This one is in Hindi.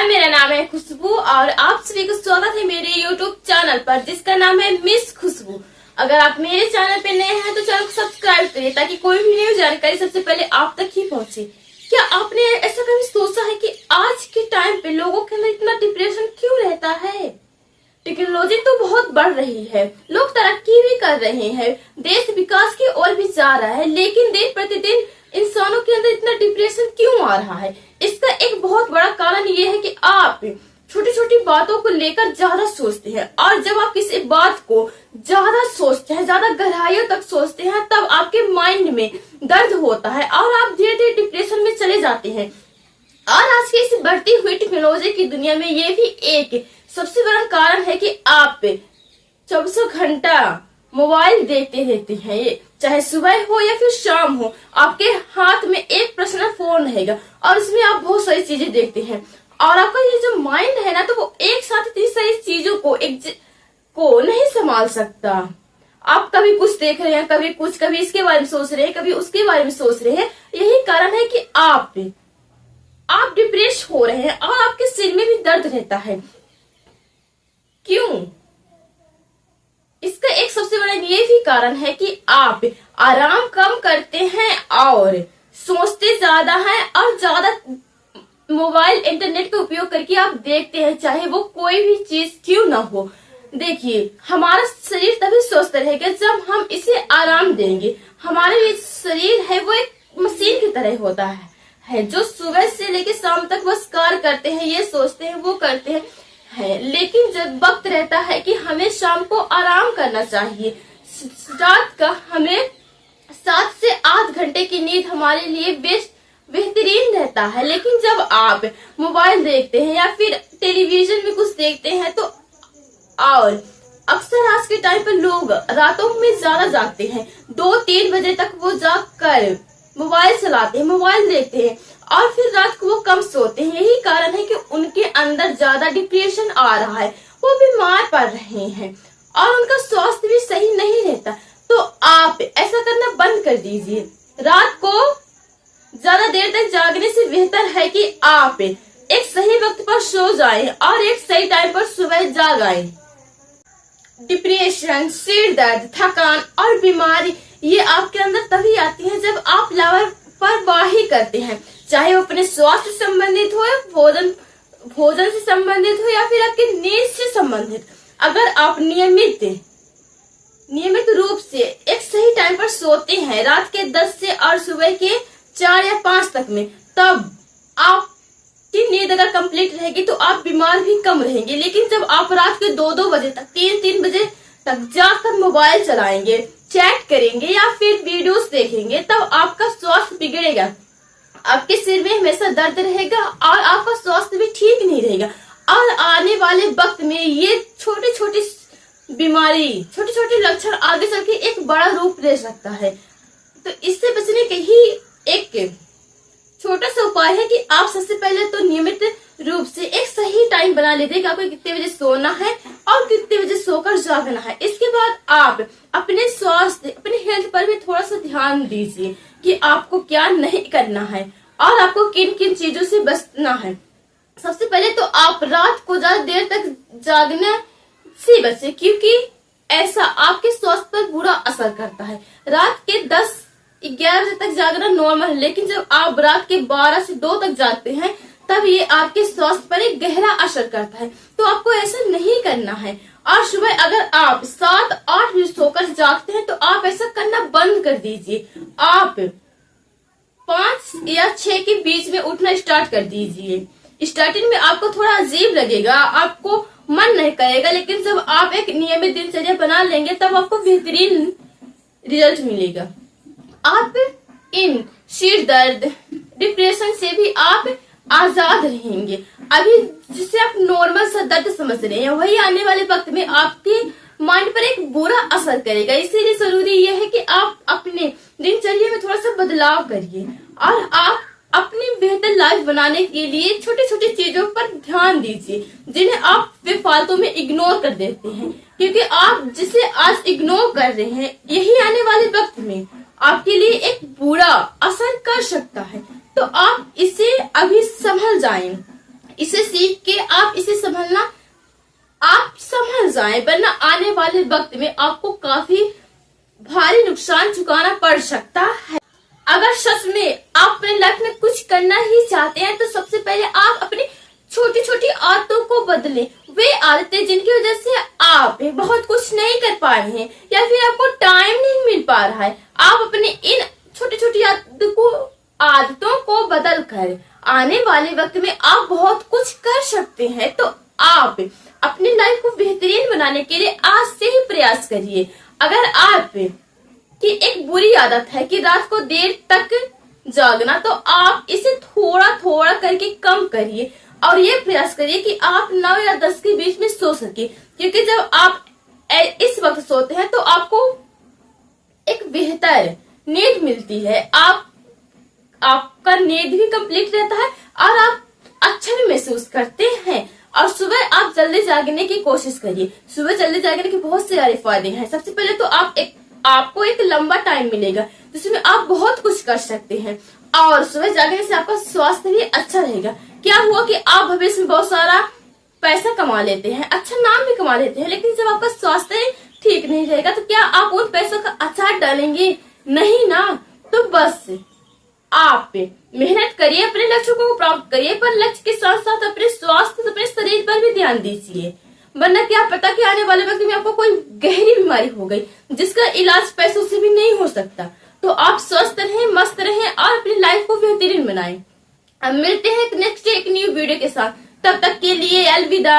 नमस्कार, मेरा नाम है खुशबू और आप सभी को स्वागत है मेरे YouTube चैनल पर जिसका नाम है मिस खुशबू। अगर आप मेरे चैनल पे नए हैं तो चैनल को सब्सक्राइब करिए ताकि कोई भी न्यू जानकारी सबसे पहले आप तक ही पहुंचे। क्या आपने ऐसा कभी सोचा है कि आज के टाइम पे लोगों के अंदर इतना डिप्रेशन क्यों रहता है? टेक्नोलॉजी तो बहुत बढ़ रही है, लोग तरक्की भी कर रहे हैं, देश विकास की ओर भी जा रहा है, लेकिन दिन प्रतिदिन इंसानों के अंदर इतना डिप्रेशन क्यों आ रहा है? इसका एक बहुत बड़ा कारण ये है कि आप छोटी छोटी बातों को लेकर ज्यादा सोचते हैं और जब आप किसी बात को ज्यादा सोचते हैं, ज्यादा गहराइयों तक सोचते हैं, तब आपके माइंड में दर्द होता है और आप धीरे धीरे डिप्रेशन में चले जाते हैं। और आज की इस बढ़ती हुई टेक्नोलॉजी की दुनिया में ये भी एक सबसे बड़ा कारण है कि आप 24 घंटा मोबाइल देखते रहते हैं। ये चाहे सुबह हो या फिर शाम हो, आपके हाथ में एक पर्सनल फोन रहेगा और उसमें आप बहुत सारी चीजें देखते हैं और आपका ये जो माइंड है ना, तो वो एक साथ इतनी सारी चीजों को नहीं संभाल सकता। आप कभी कुछ देख रहे हैं, कभी कुछ, कभी इसके बारे में सोच रहे हैं, कभी उसके बारे में सोच रहे हैं। यही कारण है कि आप डिप्रेस हो रहे हैं और आपके सिर में भी दर्द रहता है। क्यों? इसका एक सबसे बड़ा ये भी कारण है कि आप आराम कम करते हैं और सोचते ज्यादा हैं और ज्यादा मोबाइल इंटरनेट का उपयोग करके आप देखते हैं, चाहे वो कोई भी चीज क्यों ना हो। देखिए, हमारा शरीर तभी स्वस्थ रहेगा जब हम इसे आराम देंगे। हमारे ये शरीर है वो एक मशीन की तरह होता है जो सुबह से लेकर शाम तक बस कार्य करते हैं, ये सोचते हैं, वो करते हैं लेकिन जब वक्त रहता है कि हमें शाम को आराम करना चाहिए। रात का हमें 7 से 8 घंटे की नींद हमारे लिए बेहतरीन रहता है, लेकिन जब आप मोबाइल देखते हैं या फिर टेलीविजन में कुछ देखते हैं तो और अक्सर आज के टाइम पर लोग रातों में ज्यादा जागते हैं, 2-3 बजे तक वो जाग कर मोबाइल चलाते हैं, मोबाइल देखते हैं और फिर रात को वो कम सोते हैं। यही कारण है कि उनके अंदर ज्यादा डिप्रेशन आ रहा है, वो बीमार पड़ रहे हैं और उनका स्वास्थ्य भी सही नहीं रहता। तो आप ऐसा करना बंद कर दीजिए। रात को ज्यादा देर तक जागने से बेहतर है कि आप एक सही वक्त पर सो जाएं और एक सही टाइम पर सुबह जाग आए। डिप्रेशन, सिर दर्द, थकान और बीमारी ये आपके अंदर तभी आती है जब आप लापरवाही करते हैं, चाहे वो अपने स्वास्थ्य से संबंधित हो या भोजन से संबंधित हो या फिर आपके नींद से संबंधित। अगर आप नियमित रूप से एक सही टाइम पर सोते हैं, रात के 10 से और सुबह के 4 या 5 तक में, तब आपकी नींद अगर कंप्लीट रहेगी तो आप बीमार भी कम रहेंगे। लेकिन जब आप रात के 2-2 बजे तक, 3-3 बजे तक जाकर मोबाइल चलाएंगे, चैट करेंगे या फिर वीडियोस देखेंगे, तब आपका स्वास्थ्य बिगड़ेगा, आपके सिर में हमेशा दर्द रहेगा और आपका स्वास्थ्य भी ठीक नहीं रहेगा। और आने वाले वक्त में ये छोटे छोटे बीमारी, छोटे छोटे लक्षण आगे चल के एक बड़ा रूप ले सकता है। तो इससे बचने के ही एक छोटा सा उपाय है कि आप सबसे पहले तो नियमित रूप से एक सही टाइम बना लेते हैं कि आपको कितने बजे सोना है और कितने बजे सोकर जागना है। इसके बाद आप अपने स्वास्थ्य, अपने हेल्थ पर भी थोड़ा सा ध्यान दीजिए कि आपको क्या नहीं करना है और आपको किन किन चीजों से बचना है। सबसे पहले तो आप रात को ज्यादा देर तक जागने से बचे, क्योंकि ऐसा आपके स्वास्थ्य पर बुरा असर करता है। रात के 10-11 बजे तक जागना नॉर्मल है, लेकिन जब आप रात के 12 से 2 तक जागते हैं तब ये आपके स्वास्थ्य पर एक गहरा असर करता है। तो आपको ऐसा नहीं करना है। और सुबह अगर आप 7-8 बजे सोकर जागते हैं तो आप ऐसा करना बंद कर दीजिए। आप 5 या 6 के बीच में उठना स्टार्ट कर दीजिए। स्टार्टिंग में आपको थोड़ा अजीब लगेगा, आपको मन नहीं करेगा, लेकिन जब आप एक नियमित दिनचर्या बना लेंगे तब आपको बेहतरीन रिजल्ट मिलेगा। आप इन सिर दर्द, डिप्रेशन से भी आप आजाद रहेंगे। अभी जिसे आप नॉर्मल सा दर्द समझ रहे हैं, वही आने वाले वक्त में आपके माइंड पर एक बुरा असर करेगा। इसीलिए जरूरी यह है कि आप अपने दिनचर्या में थोड़ा सा बदलाव करिए और आप अपनी बेहतर लाइफ बनाने के लिए छोटी छोटी चीजों पर ध्यान दीजिए जिन्हें आप बेफालतू में इग्नोर कर देते हैं। क्योंकि आप जिसे आज इग्नोर कर रहे हैं, यही आने वाले वक्त में आपके लिए एक बुरा असर कर सकता है। तो आप इसे अभी संभल जाएं। इसे सीख के आप इसे संभलना आप संभल जाएं, वरना आने वाले वक्त में आपको काफी भारी नुकसान चुकाना पड़ सकता है। अगर सच में आप अपने लाइफ में कुछ करना ही चाहते हैं तो सबसे पहले आप अपनी छोटी छोटी आदतों को बदलें। वे आदतें जिनकी वजह से आप बहुत कुछ नहीं कर पा रहे हैं या फिर आपको टाइम नहीं मिल पा रहा है, आप अपने इन छोटी छोटी आदतों को बदल कर आने वाले वक्त में आप बहुत कुछ कर सकते हैं। तो आप अपनी लाइफ को बेहतरीन बनाने के लिए आज से ही प्रयास करिए। अगर आप की एक बुरी आदत है कि रात को देर तक जागना, तो आप इसे थोड़ा थोड़ा करके कम करिए और ये प्रयास करिए कि आप 9 या 10 के बीच में सो सके, क्योंकि जब आप इस वक्त सोते हैं तो आपको एक बेहतर नींद मिलती है, आपका नींद भी कंप्लीट रहता है और आप अच्छा भी महसूस करते हैं। और सुबह आप जल्दी जागने की कोशिश करिए। सुबह जल्दी जागने के बहुत से सारे फायदे हैं। सबसे पहले तो आपको एक लंबा टाइम मिलेगा जिसमें आप बहुत कुछ कर सकते हैं, और सुबह जागने से आपका स्वास्थ्य भी अच्छा रहेगा। क्या हुआ कि आप भविष्य में बहुत सारा पैसा कमा लेते हैं, अच्छा नाम भी कमा लेते हैं, लेकिन जब आपका स्वास्थ्य ठीक नहीं रहेगा तो क्या आप उन पैसों का अचार डालेंगे? नहीं ना। तो बस आप मेहनत करिए, अपने लक्ष्यों को प्राप्त करिए, पर लक्ष्य के साथ साथ अपने स्वास्थ्य, अपने शरीर पर भी ध्यान दीजिए, वरना क्या पता कि आने वाले वक्त में आपको कोई गहरी बीमारी हो गई जिसका इलाज पैसों से भी नहीं हो सकता। तो आप स्वस्थ रहें, मस्त रहें और अपनी लाइफ को बेहतरीन बनाएं। अब मिलते हैं नेक्स्ट एक न्यू वीडियो के साथ, तब तक के लिए अलविदा।